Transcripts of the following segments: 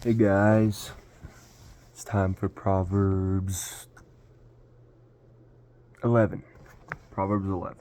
Hey guys, it's time for Proverbs 11. Proverbs 11.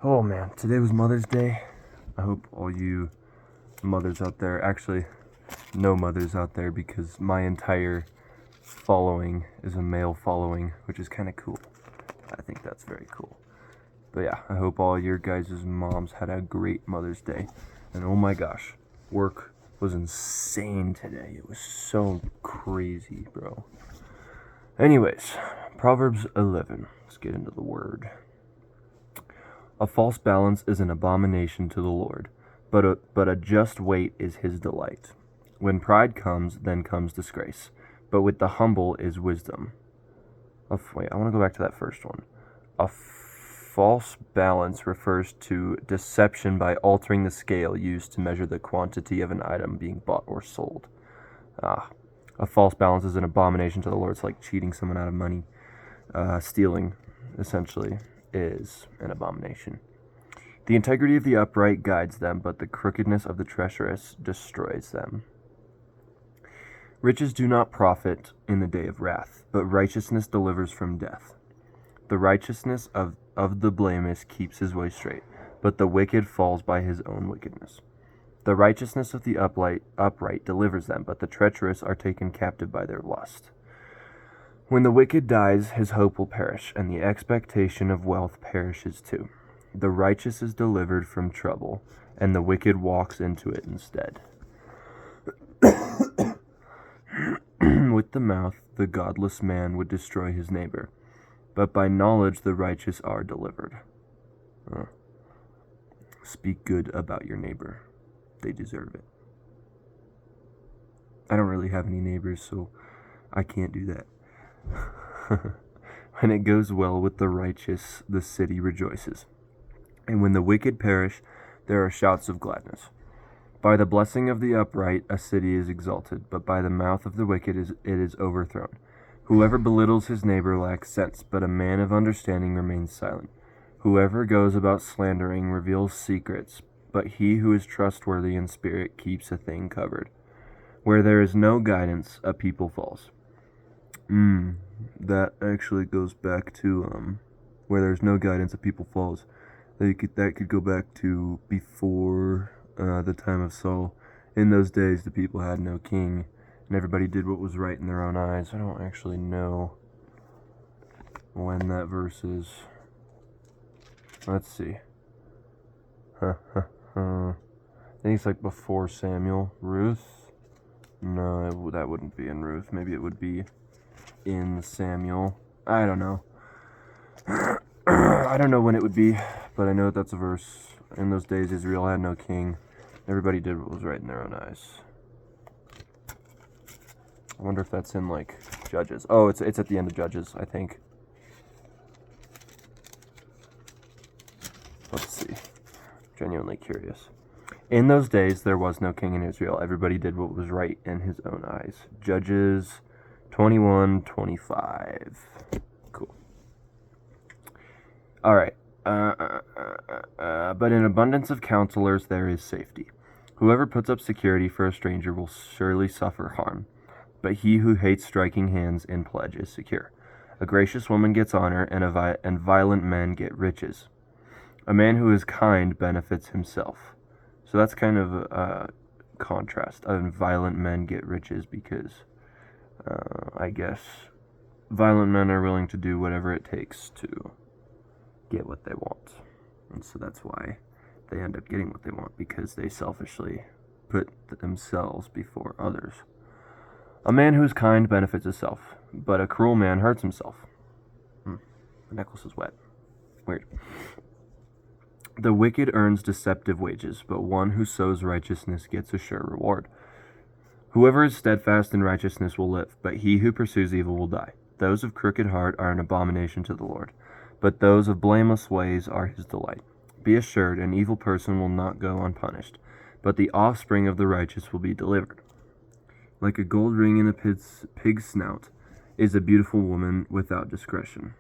Oh man, today was Mother's Day. I hope all you mothers out there, actually, no mothers out there, because my entire following is a male following, which is kind of cool. I think that's very cool. But yeah, I hope all your guys' moms had a great Mother's Day. And oh my gosh, work was insane today. It was so crazy, bro. Anyways, Proverbs 11. Let's get into the word. A false balance is an abomination to the Lord, but a just weight is his delight. When pride comes, then comes disgrace, but with the humble is wisdom. Wait, I want to go back to that first one. A false balance refers to deception by altering the scale used to measure the quantity of an item being bought or sold. A false balance is an abomination to the Lord. It's like cheating someone out of money. Stealing, essentially, is an abomination. The integrity of the upright guides them, but the crookedness of the treacherous destroys them. Riches do not profit in the day of wrath, but righteousness delivers from death. The righteousness of the blameless keeps his way straight, but the wicked falls by his own wickedness. The righteousness of the upright delivers them, but the treacherous are taken captive by their lust. When the wicked dies, his hope will perish, and the expectation of wealth perishes too. The righteous is delivered from trouble, and the wicked walks into it instead. With the mouth, the godless man would destroy his neighbor, but by knowledge the righteous are delivered. Speak good about your neighbor. They deserve it. I don't really have any neighbors, so I can't do that. When it goes well with the righteous, the city rejoices. And when the wicked perish, there are shouts of gladness. By the blessing of the upright, a city is exalted, but by the mouth of the wicked it is overthrown. Whoever belittles his neighbor lacks sense, but a man of understanding remains silent. Whoever goes about slandering reveals secrets, but he who is trustworthy in spirit keeps a thing covered. Where there is no guidance, a people falls. That actually goes back to where there's no guidance, a people falls. That could go back to before the time of Saul. In those days, the people had no king, and everybody did what was right in their own eyes. I don't actually know when that verse is. Let's see. I think it's like before Samuel. Ruth? No, that wouldn't be in Ruth. Maybe it would be in Samuel. I don't know. I don't know when it would be, but I know that's a verse. In those days, Israel had no king. Everybody did what was right in their own eyes. I wonder if that's in, like, Judges. Oh, it's at the end of Judges, I think. Let's see. Genuinely curious. In those days, there was no king in Israel. Everybody did what was right in his own eyes. Judges 21:25. Cool. All right. But in abundance of counselors, there is safety. Whoever puts up security for a stranger will surely suffer harm, but he who hates striking hands in pledge is secure. A gracious woman gets honor, and violent men get riches. A man who is kind benefits himself. So that's kind of a contrast. Violent men get riches because, I guess, violent men are willing to do whatever it takes to get what they want. And so that's why they end up getting what they want, because they selfishly put themselves before others. A man who is kind benefits himself, but a cruel man hurts himself. The necklace is wet. Weird. The wicked earns deceptive wages, but one who sows righteousness gets a sure reward. Whoever is steadfast in righteousness will live, but he who pursues evil will die. Those of crooked heart are an abomination to the Lord, but those of blameless ways are his delight. Be assured, an evil person will not go unpunished, but the offspring of the righteous will be delivered. Like a gold ring in a pig's snout is a beautiful woman without discretion.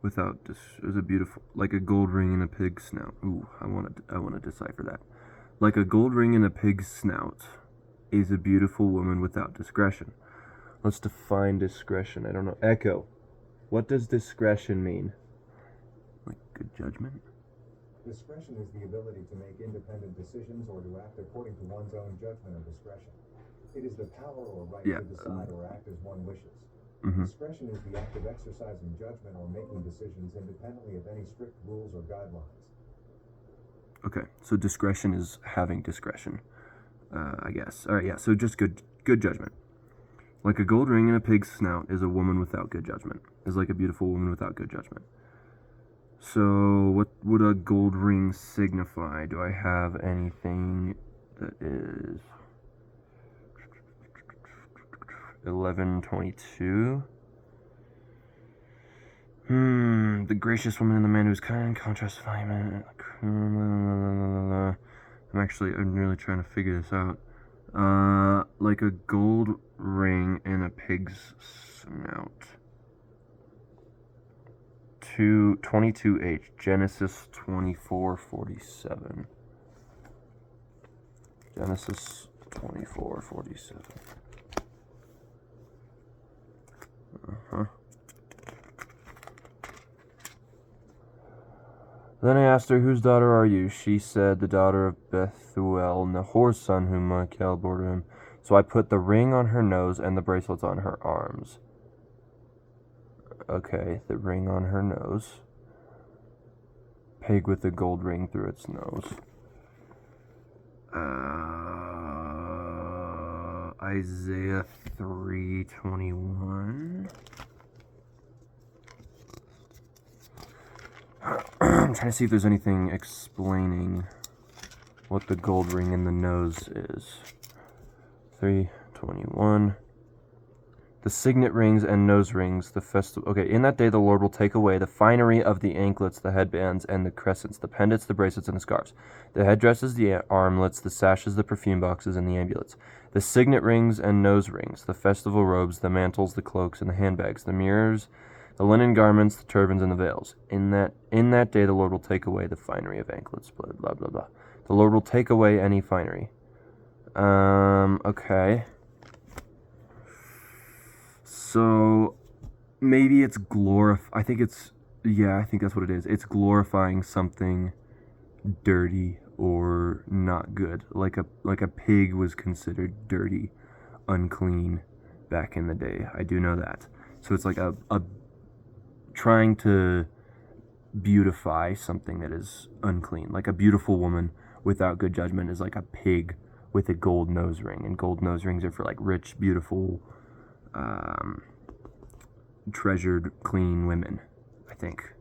Like a gold ring in a pig's snout. Ooh, I want to decipher that. Like a gold ring in a pig's snout is a beautiful woman without discretion. Let's define discretion. I don't know. Echo. What does discretion mean? Like good judgment? Discretion is the ability to make independent decisions or to act according to one's own judgment or discretion. It is the power or right to decide or act as one wishes. Discretion is the act of exercising judgment or making decisions independently of any strict rules or guidelines. Okay, so discretion is having discretion, I guess. All right, yeah, so just good judgment. Like a gold ring in a pig's snout is a woman without good judgment. Is like a beautiful woman without good judgment. So what would a gold ring signify? Do I have anything that is 11:22? The gracious woman and the man who's kind, contrast vehement. I'm really trying to figure this out. Like a gold ring in a pig's snout. 22H, Genesis 24:47. Genesis 24:47. Then I asked her, whose daughter are you? She said, the daughter of Bethuel, Nahor's son, whom Michal bore to him. So I put the ring on her nose and the bracelets on her arms. Okay, the ring on her nose. Pig with a gold ring through its nose. Isaiah 3:21. I'm trying to see if there's anything explaining what the gold ring in the nose is. 3:21. The signet rings and nose rings, the festival. Okay, in that day the Lord will take away the finery of the anklets, the headbands, and the crescents, the pendants, the bracelets, and the scarves, the headdresses, the armlets, the sashes, the perfume boxes, and the amulets, the signet rings and nose rings, the festival robes, the mantles, the cloaks, and the handbags, the mirrors, the linen garments, the turbans, and the veils. In that day the Lord will take away the finery of anklets, blah, blah, blah, blah. The Lord will take away any finery. Okay. So, maybe it's I think that's what it is. It's glorifying something dirty or not good. Like a pig was considered dirty, unclean back in the day. I do know that. So it's like a trying to beautify something that is unclean. Like a beautiful woman without good judgment is like a pig with a gold nose ring. And gold nose rings are for like rich, beautiful, treasured, clean women, I think.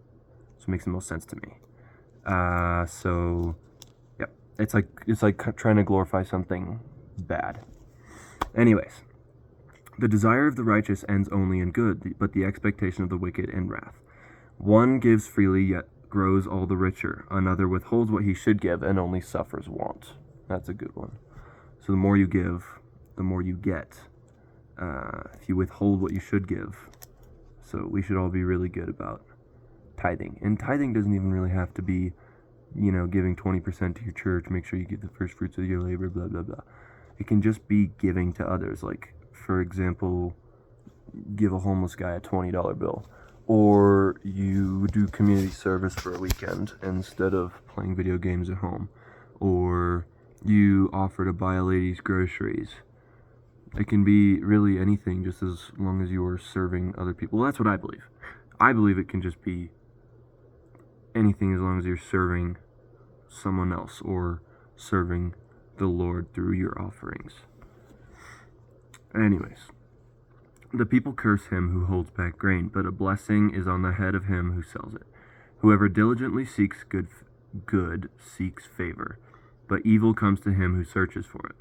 So it makes the most sense to me. So, yeah, it's like trying to glorify something bad. Anyways, the desire of the righteous ends only in good, but the expectation of the wicked in wrath. One gives freely, yet grows all the richer. Another withholds what he should give and only suffers want. That's a good one. So the more you give, the more you get. If you withhold what you should give. So we should all be really good about tithing. And tithing doesn't even really have to be, giving 20% to your church, make sure you get the first fruits of your labor, blah, blah, blah. It can just be giving to others. Like, for example, give a homeless guy a $20 bill. Or you do community service for a weekend instead of playing video games at home. Or you offer to buy a lady's groceries. It can be really anything, just as long as you are serving other people. Well, that's what I believe. I believe it can just be anything as long as you're serving someone else or serving the Lord through your offerings. Anyways, the people curse him who holds back grain, but a blessing is on the head of him who sells it. Whoever diligently seeks good seeks favor, but evil comes to him who searches for it.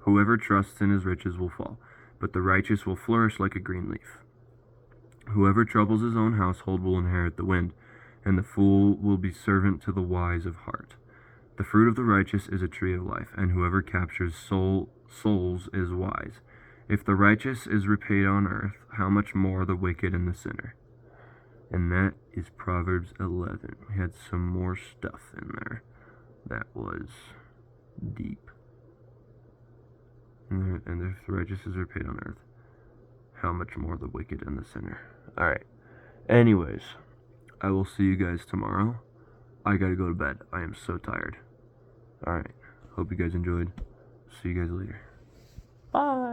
Whoever trusts in his riches will fall, but the righteous will flourish like a green leaf. Whoever troubles his own household will inherit the wind, and the fool will be servant to the wise of heart. The fruit of the righteous is a tree of life, and whoever captures souls is wise. If the righteous is repaid on earth, how much more the wicked and the sinner? And that is Proverbs 11. We had some more stuff in there that was deep. And if the righteous is repaid on earth, how much more the wicked and the sinner. Alright. Anyways, I will see you guys tomorrow. I gotta go to bed. I am so tired. Alright. Hope you guys enjoyed. See you guys later. Bye.